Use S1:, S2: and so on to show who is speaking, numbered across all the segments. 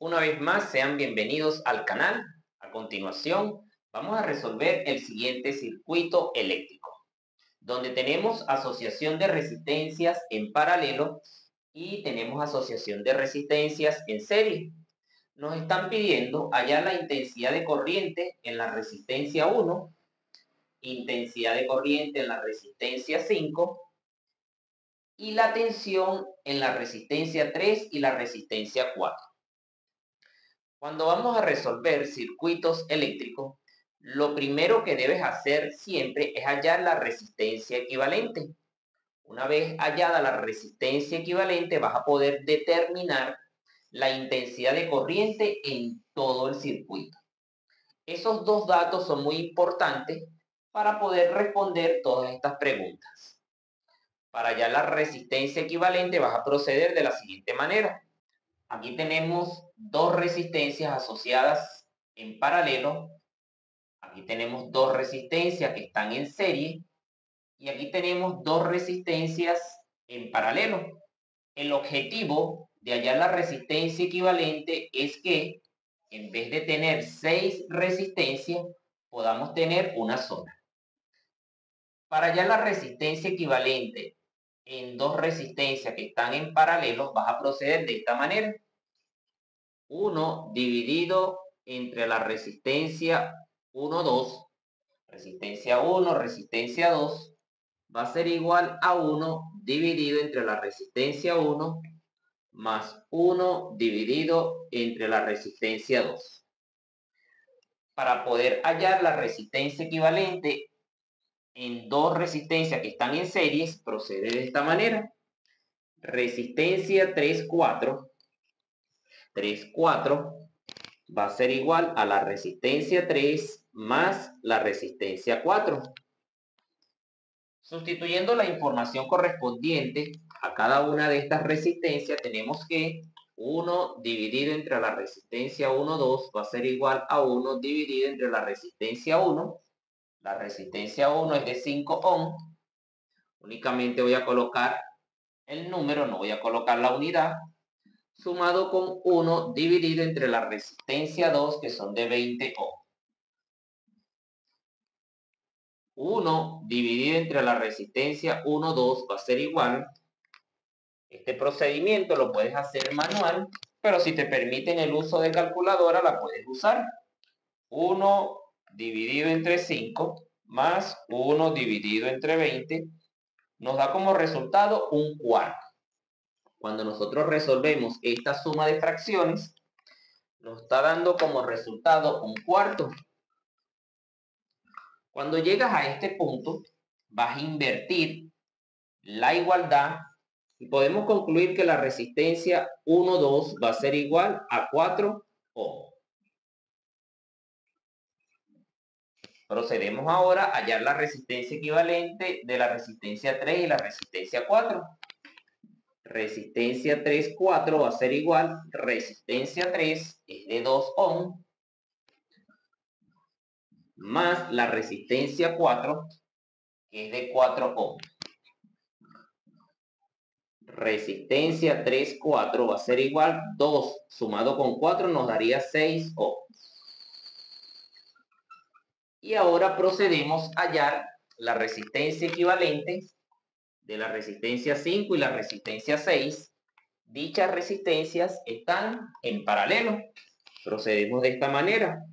S1: Una vez más, sean bienvenidos al canal. A continuación, vamos a resolver el siguiente circuito eléctrico, donde tenemos asociación de resistencias en paralelo y tenemos asociación de resistencias en serie. Nos están pidiendo hallar la intensidad de corriente en la resistencia 1, intensidad de corriente en la resistencia 5 y la tensión en la resistencia 3 y la resistencia 4. Cuando vamos a resolver circuitos eléctricos, lo primero que debes hacer siempre es hallar la resistencia equivalente. Una vez hallada la resistencia equivalente, vas a poder determinar la intensidad de corriente en todo el circuito. Esos dos datos son muy importantes para poder responder todas estas preguntas. Para hallar la resistencia equivalente, vas a proceder de la siguiente manera. Aquí tenemos dos resistencias asociadas en paralelo. Aquí tenemos dos resistencias que están en serie. Y aquí tenemos dos resistencias en paralelo. El objetivo de hallar la resistencia equivalente es que en vez de tener 6 resistencias, podamos tener una sola. Para hallar la resistencia equivalente en dos resistencias que están en paralelo, vas a proceder de esta manera. 1 dividido entre la resistencia 1, 2, resistencia 1, resistencia 2, va a ser igual a 1 dividido entre la resistencia 1 más 1 dividido entre la resistencia 2. Para poder hallar la resistencia equivalente en dos resistencias que están en series, procede de esta manera. Resistencia 3, 4 va a ser igual a la resistencia 3 más la resistencia 4. Sustituyendo la información correspondiente a cada una de estas resistencias, tenemos que 1 dividido entre la resistencia 1, 2 va a ser igual a 1 dividido entre la resistencia 1. La resistencia 1 es de 5 ohm. Únicamente voy a colocar el número, no voy a colocar la unidad, sumado con 1 dividido entre la resistencia 2, que son de 20 ohm. 1 dividido entre la resistencia 1, 2 va a ser igual. Este procedimiento lo puedes hacer manual, pero si te permiten el uso de calculadora, la puedes usar. 1 dividido entre 5 más 1 dividido entre 20 nos da como resultado un cuarto. Cuando nosotros resolvemos esta suma de fracciones, nos está dando como resultado un cuarto. Cuando llegas a este punto, vas a invertir la igualdad y podemos concluir que la resistencia 1, 2 va a ser igual a 4 ohm. Procedemos ahora a hallar la resistencia equivalente de la resistencia 3 y la resistencia 4. Resistencia 3, 4 va a ser igual, resistencia 3 es de 2 ohm, más la resistencia 4, que es de 4 ohm. Resistencia 3, 4 va a ser igual, 2 sumado con 4 nos daría 6 ohm. Y ahora procedemos a hallar la resistencia equivalente de la resistencia 5 y la resistencia 6. Dichas resistencias están en paralelo. Procedemos de esta manera.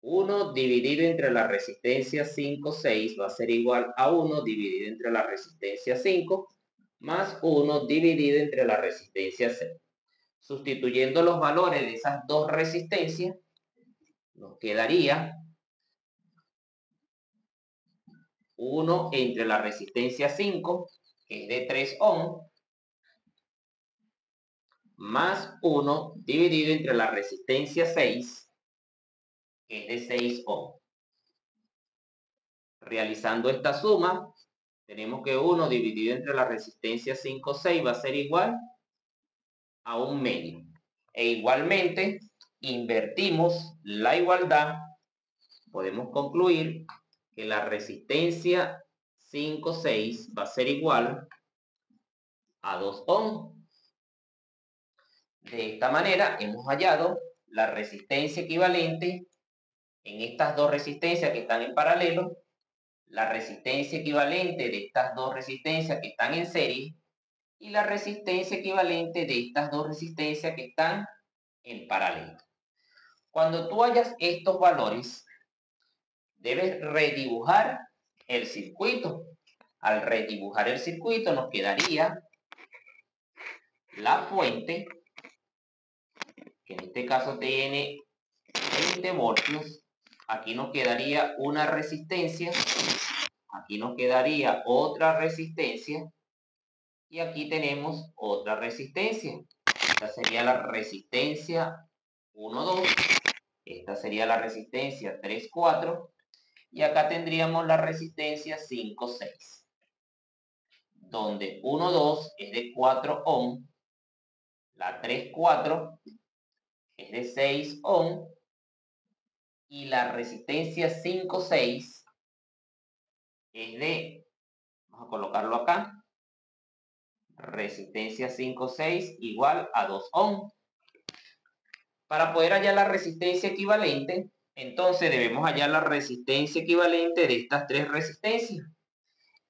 S1: 1 dividido entre la resistencia 5, 6 va a ser igual a 1 dividido entre la resistencia 5 más 1 dividido entre la resistencia 6. Sustituyendo los valores de esas dos resistencias, nos quedaría 1 entre la resistencia 5, que es de 3 ohm, más 1 dividido entre la resistencia 6, que es de 6 ohm. Realizando esta suma, tenemos que 1 dividido entre la resistencia 5, 6 va a ser igual a 1 medio. E igualmente, invertimos la igualdad, podemos concluir que la resistencia 5, 6 va a ser igual a 2 ohm. De esta manera hemos hallado la resistencia equivalente en estas dos resistencias que están en paralelo, la resistencia equivalente de estas dos resistencias que están en serie y la resistencia equivalente de estas dos resistencias que están en paralelo. Cuando tú hallas estos valores, debes redibujar el circuito. Al redibujar el circuito nos quedaría la fuente, que en este caso tiene 20 voltios. Aquí nos quedaría una resistencia, aquí nos quedaría otra resistencia y aquí tenemos otra resistencia. Esta sería la resistencia 1, 2, esta sería la resistencia 3, 4 y acá tendríamos la resistencia 5, 6, donde 1, 2 es de 4 ohm, la 3, 4 es de 6 ohm y la resistencia 5, 6 es de, vamos a colocarlo acá, resistencia 5, 6 igual a 2 ohm. Para poder hallar la resistencia equivalente, entonces debemos hallar la resistencia equivalente de estas tres resistencias.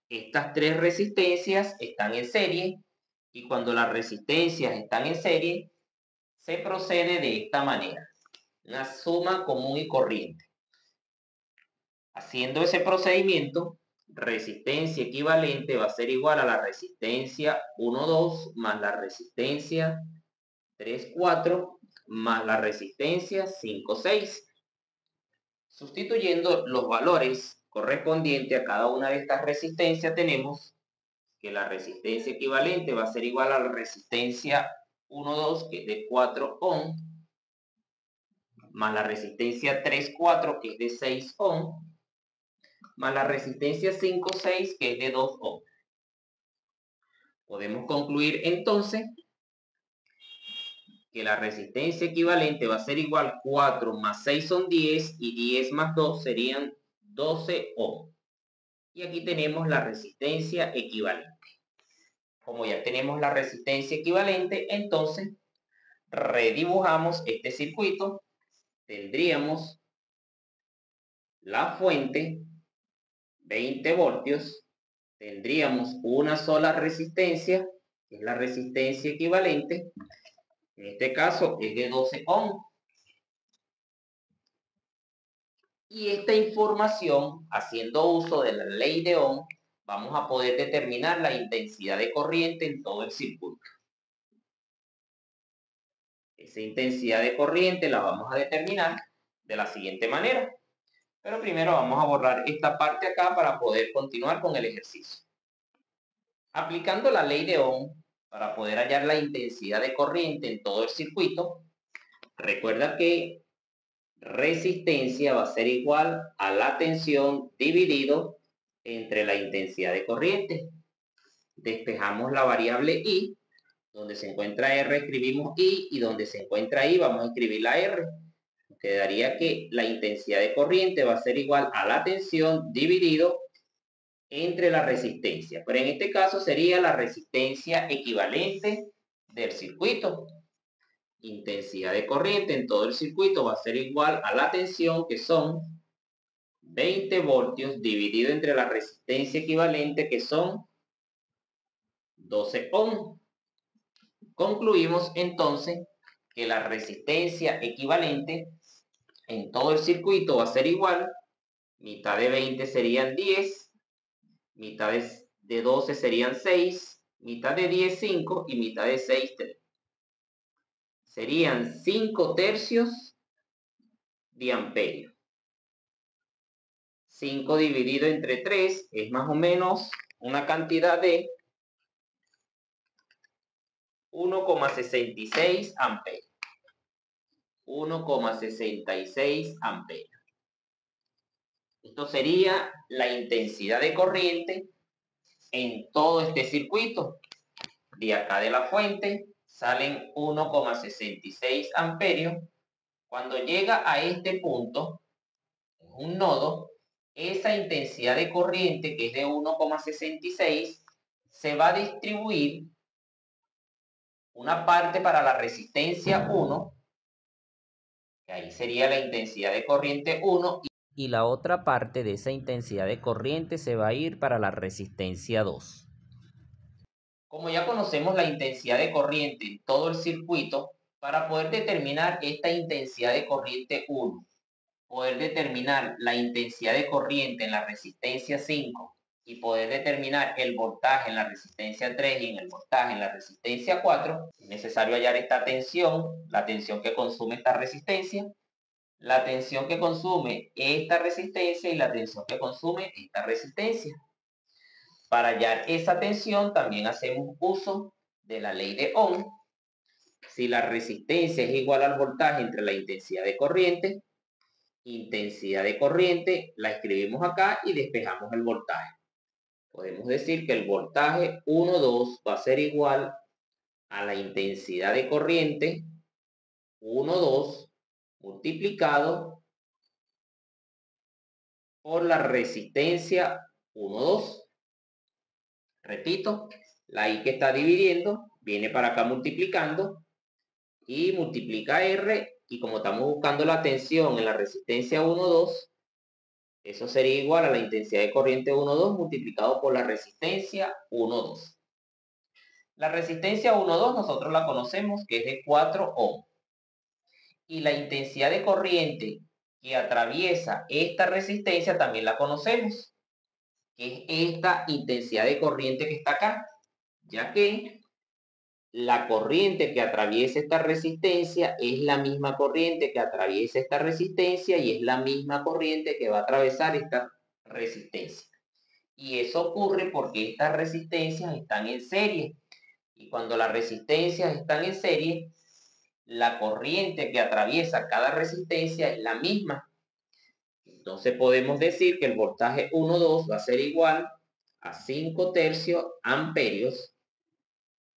S1: Estas tres resistencias están en serie y cuando las resistencias están en serie, se procede de esta manera. Una suma común y corriente. Haciendo ese procedimiento, resistencia equivalente va a ser igual a la resistencia 1, 2 más la resistencia 3, 4 más la resistencia 5, 6. Sustituyendo los valores correspondientes a cada una de estas resistencias, tenemos que la resistencia equivalente va a ser igual a la resistencia 1, 2, que es de 4 ohm, más la resistencia 3, 4, que es de 6 ohm, más la resistencia 5, 6, que es de 2 ohm. Podemos concluir entonces que la resistencia equivalente va a ser igual 4 más 6 son 10 y 10 más 2 serían 12 ohm. Y aquí tenemos la resistencia equivalente. Como ya tenemos la resistencia equivalente, entonces redibujamos este circuito. Tendríamos la fuente, 20 voltios. Tendríamos una sola resistencia, que es la resistencia equivalente. En este caso es de 12 ohm. Y esta información, haciendo uso de la ley de Ohm, vamos a poder determinar la intensidad de corriente en todo el circuito. Esa intensidad de corriente la vamos a determinar de la siguiente manera. Pero primero vamos a borrar esta parte acá para poder continuar con el ejercicio. Aplicando la ley de Ohm para poder hallar la intensidad de corriente en todo el circuito, recuerda que resistencia va a ser igual a la tensión dividido entre la intensidad de corriente. Despejamos la variable I, donde se encuentra R escribimos I y donde se encuentra I vamos a escribir la R. Quedaría que la intensidad de corriente va a ser igual a la tensión dividido entre la resistencia. Pero en este caso sería la resistencia equivalente del circuito. Intensidad de corriente en todo el circuito va a ser igual a la tensión, que son 20 voltios dividido entre la resistencia equivalente, que son 12 ohm. Concluimos entonces que la resistencia equivalente en todo el circuito va a ser igual, mitad de 20 serían 10, mitad de 12 serían 6, mitad de 10, 5 y mitad de 6, 3. Serían 5 tercios de amperio. 5 dividido entre 3 es más o menos una cantidad de 1,66 amperios. 1,66 amperios. Esto sería la intensidad de corriente en todo este circuito. De acá de la fuente salen 1,66 amperios. Cuando llega a este punto, en un nodo, esa intensidad de corriente, que es de 1,66, se va a distribuir una parte para la resistencia 1, que ahí sería la intensidad de corriente 1, y la otra parte de esa intensidad de corriente se va a ir para la resistencia 2. Como ya conocemos la intensidad de corriente en todo el circuito, para poder determinar esta intensidad de corriente 1, poder determinar la intensidad de corriente en la resistencia 5 y poder determinar el voltaje en la resistencia 3 y en el voltaje en la resistencia 4, es necesario hallar esta tensión, la tensión que consume esta resistencia, la tensión que consume esta resistencia y la tensión que consume esta resistencia. Para hallar esa tensión también hacemos uso de la ley de Ohm. Si la resistencia es igual al voltaje entre la intensidad de corriente la escribimos acá y despejamos el voltaje. Podemos decir que el voltaje 1,2 va a ser igual a la intensidad de corriente 1,2 multiplicado por la resistencia 1,2. Repito, la I que está dividiendo viene para acá multiplicando y multiplica R, y como estamos buscando la tensión en la resistencia 1,2, eso sería igual a la intensidad de corriente 1,2 multiplicado por la resistencia 1,2. La resistencia 1,2 nosotros la conocemos que es de 4 ohm. Y la intensidad de corriente que atraviesa esta resistencia también la conocemos, que es esta intensidad de corriente que está acá, ya que la corriente que atraviesa esta resistencia es la misma corriente que atraviesa esta resistencia y es la misma corriente que va a atravesar esta resistencia. Y eso ocurre porque estas resistencias están en serie. Y cuando las resistencias están en serie, la corriente que atraviesa cada resistencia es la misma. Entonces podemos decir que el voltaje 1,2 va a ser igual a 5 tercios amperios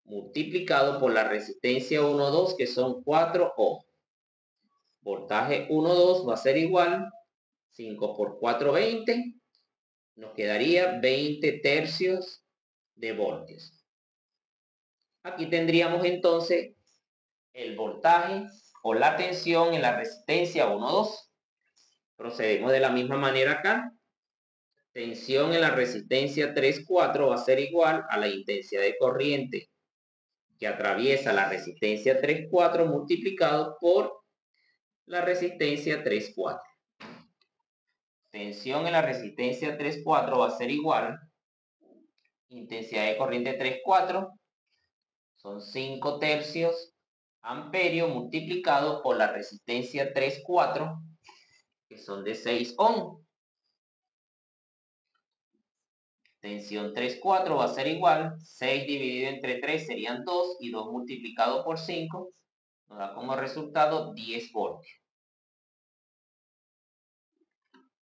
S1: multiplicado por la resistencia 1,2, que son 4 ohm. Voltaje 1,2 va a ser igual 5 por 4, 20. Nos quedaría 20 tercios de voltios. Aquí tendríamos entonces el voltaje o la tensión en la resistencia 1,2. Procedemos de la misma manera acá. Tensión en la resistencia 3,4 va a ser igual a la intensidad de corriente que atraviesa la resistencia 3,4 multiplicado por la resistencia 3,4. Tensión en la resistencia 3,4 va a ser igual, intensidad de corriente 3,4 son 5 tercios amperio multiplicado por la resistencia 3,4, que son de 6 ohm. Tensión 3,4 va a ser igual, 6 dividido entre 3 serían 2 y 2 multiplicado por 5 nos da como resultado 10 voltios.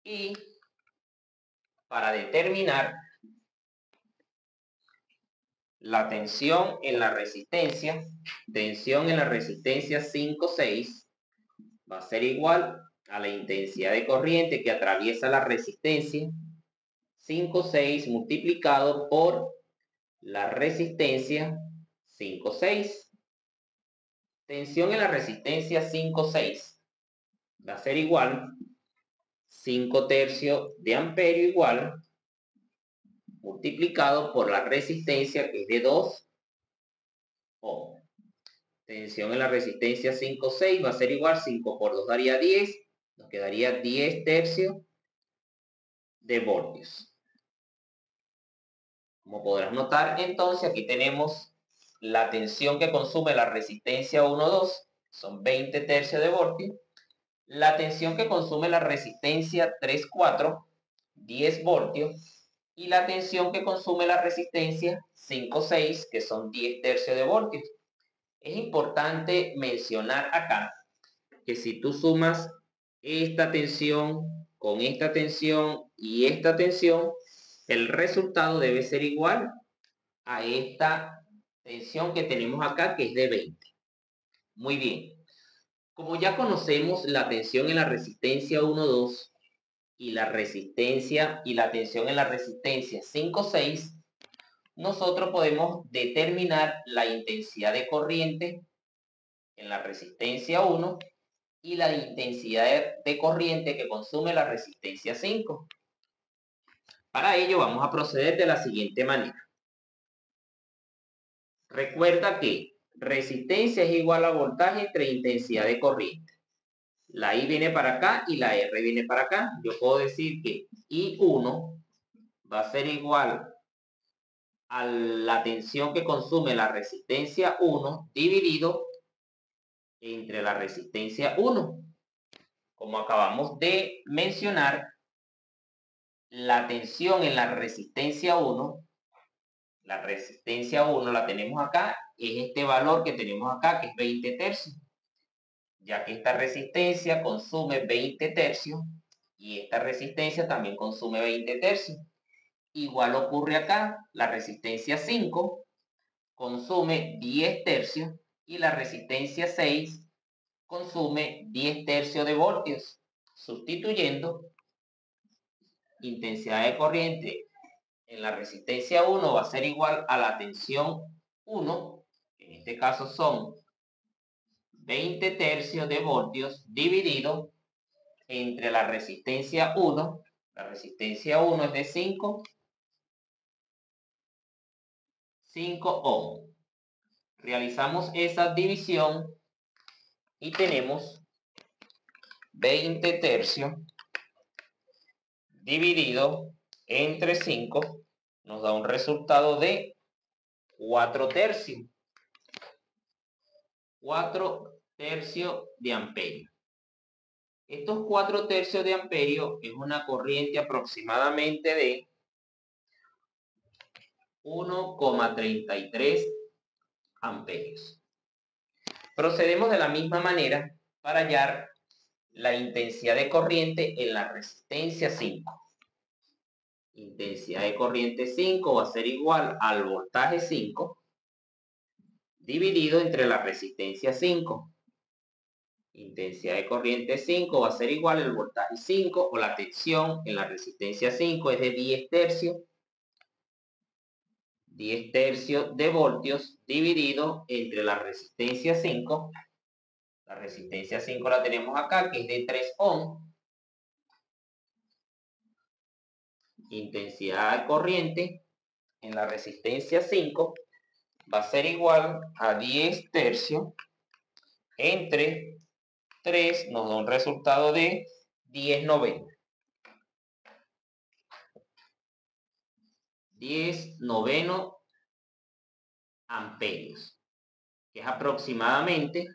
S1: Y para determinar la tensión en la resistencia 5,6 va a ser igual a la intensidad de corriente que atraviesa la resistencia 5,6 multiplicado por la resistencia 5,6. Tensión en la resistencia 5,6 va a ser igual 5 tercios de amperio igual multiplicado por la resistencia, que es de 2 ohm. Tensión en la resistencia 5,6 va a ser igual 5 por 2 daría 10, nos quedaría 10 tercios de voltios. Como podrás notar, entonces aquí tenemos la tensión que consume la resistencia 1,2, son 20 tercios de voltios. La tensión que consume la resistencia 3,4, 10 voltios. Y la tensión que consume la resistencia 5,6, que son 10 tercios de voltios. Es importante mencionar acá que si tú sumas esta tensión con esta tensión y esta tensión, el resultado debe ser igual a esta tensión que tenemos acá, que es de 20. Muy bien. Como ya conocemos la tensión en la resistencia 1,2 y la tensión en la resistencia 5,6, nosotros podemos determinar la intensidad de corriente en la resistencia 1 y la intensidad de corriente que consume la resistencia 5. Para ello vamos a proceder de la siguiente manera. Recuerda que resistencia es igual a voltaje entre intensidad de corriente. La I viene para acá y la R viene para acá. Yo puedo decir que I1 va a ser igual a la tensión que consume la resistencia 1 dividido entre la resistencia 1. Como acabamos de mencionar, la tensión en la resistencia 1, la tenemos acá, es este valor que tenemos acá, que es 20 tercios. Ya que esta resistencia consume 20 tercios y esta resistencia también consume 20 tercios. Igual ocurre acá, la resistencia 5 consume 10 tercios y la resistencia 6 consume 10 tercios de voltios, sustituyendo intensidad de corriente en la resistencia 1 va a ser igual a la tensión 1, en este caso son 20 tercios de voltios dividido entre la resistencia 1, la resistencia 1 es de 5 ohms. Realizamos esa división y tenemos 20 tercios dividido entre 5, nos da un resultado de 4 tercios. 4 tercios de amperio. Estos 4 tercios de amperio es una corriente aproximadamente de 1,33 amperios. Procedemos de la misma manera para hallar la intensidad de corriente en la resistencia 5. Intensidad de corriente 5 va a ser igual al voltaje 5 dividido entre la resistencia 5. Intensidad de corriente 5 va a ser igual al voltaje 5 o la tensión en la resistencia 5 es de 10 tercios. 10 tercios de voltios dividido entre la resistencia 5. La resistencia 5 la tenemos acá, que es de 3 ohms. Intensidad de corriente en la resistencia 5 va a ser igual a 10 tercios entre 3, nos da un resultado de 10 novenos. 10 novenos amperios, que es aproximadamente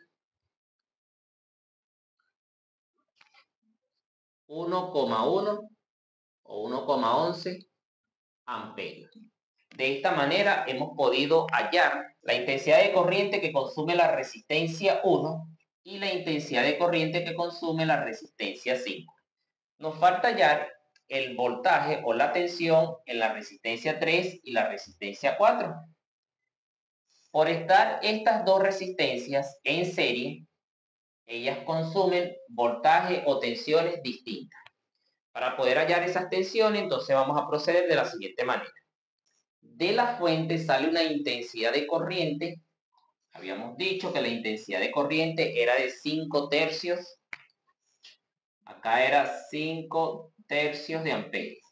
S1: 1,1 o 1,11 amperios. De esta manera hemos podido hallar la intensidad de corriente que consume la resistencia 1 y la intensidad de corriente que consume la resistencia 5. Nos falta hallar el voltaje o la tensión en la resistencia 3 y la resistencia 4. Por estar estas dos resistencias en serie, ellas consumen voltaje o tensiones distintas. Para poder hallar esas tensiones, entonces vamos a proceder de la siguiente manera. De la fuente sale una intensidad de corriente. Habíamos dicho que la intensidad de corriente era de 5 tercios. Acá era 5 tercios de amperios.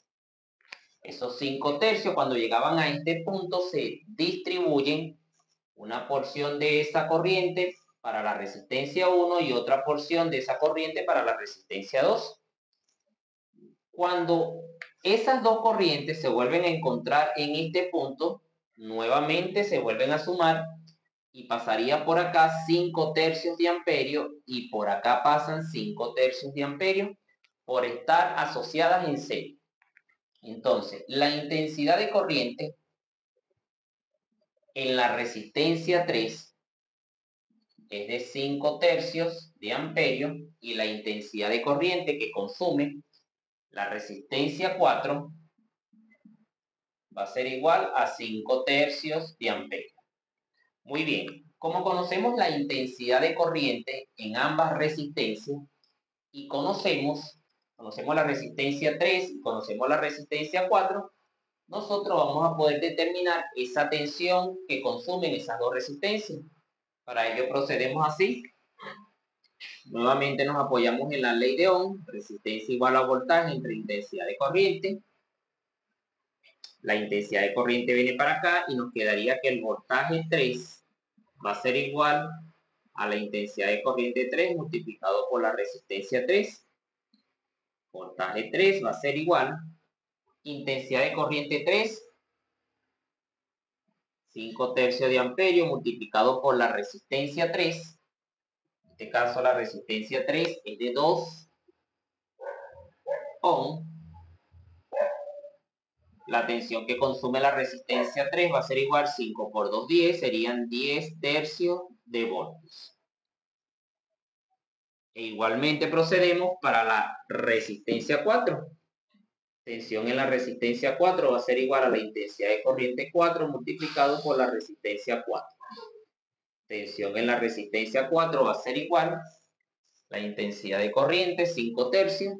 S1: Esos 5 tercios, cuando llegaban a este punto, se distribuyen una porción de esa corriente para la resistencia 1 y otra porción de esa corriente para la resistencia 2. Cuando esas dos corrientes se vuelven a encontrar en este punto, nuevamente se vuelven a sumar y pasaría por acá 5 tercios de amperio y por acá pasan 5 tercios de amperio por estar asociadas en serie. Entonces, la intensidad de corriente en la resistencia 3 es de 5 tercios de amperio y la intensidad de corriente que consume la resistencia 4 va a ser igual a 5 tercios de amperio. Muy bien, como conocemos la intensidad de corriente en ambas resistencias y conocemos la resistencia 3 y conocemos la resistencia 4, nosotros vamos a poder determinar esa tensión que consumen esas dos resistencias. Para ello procedemos así. Nuevamente nos apoyamos en la ley de Ohm, resistencia igual a voltaje entre intensidad de corriente. La intensidad de corriente viene para acá y nos quedaría que el voltaje 3 va a ser igual a la intensidad de corriente 3 multiplicado por la resistencia 3. Voltaje 3 va a ser igual intensidad de corriente 3, 5 tercios de amperio multiplicado por la resistencia 3. En este caso la resistencia 3 es de 2 ohm. La tensión que consume la resistencia 3 va a ser igual 5 por 2, 10, serían 10 tercios de voltios. E igualmente procedemos para la resistencia 4. Tensión en la resistencia 4 va a ser igual a la intensidad de corriente 4 multiplicado por la resistencia 4. Tensión en la resistencia 4 va a ser igual a la intensidad de corriente 5 tercios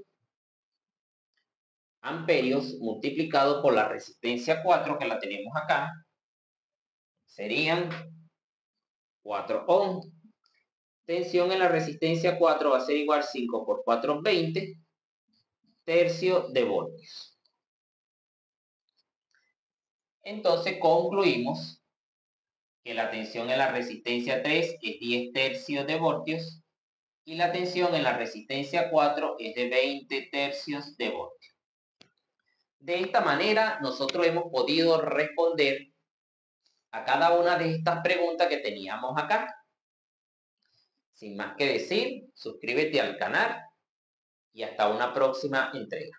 S1: amperios multiplicado por la resistencia 4, que la tenemos acá, serían 4 ohm. Tensión en la resistencia 4 va a ser igual 5 por 4, 20 tercios de voltios. Entonces concluimos que la tensión en la resistencia 3 es 10 tercios de voltios y la tensión en la resistencia 4 es de 20 tercios de voltios. De esta manera nosotros hemos podido responder a cada una de estas preguntas que teníamos acá. Sin más que decir, suscríbete al canal y hasta una próxima entrega.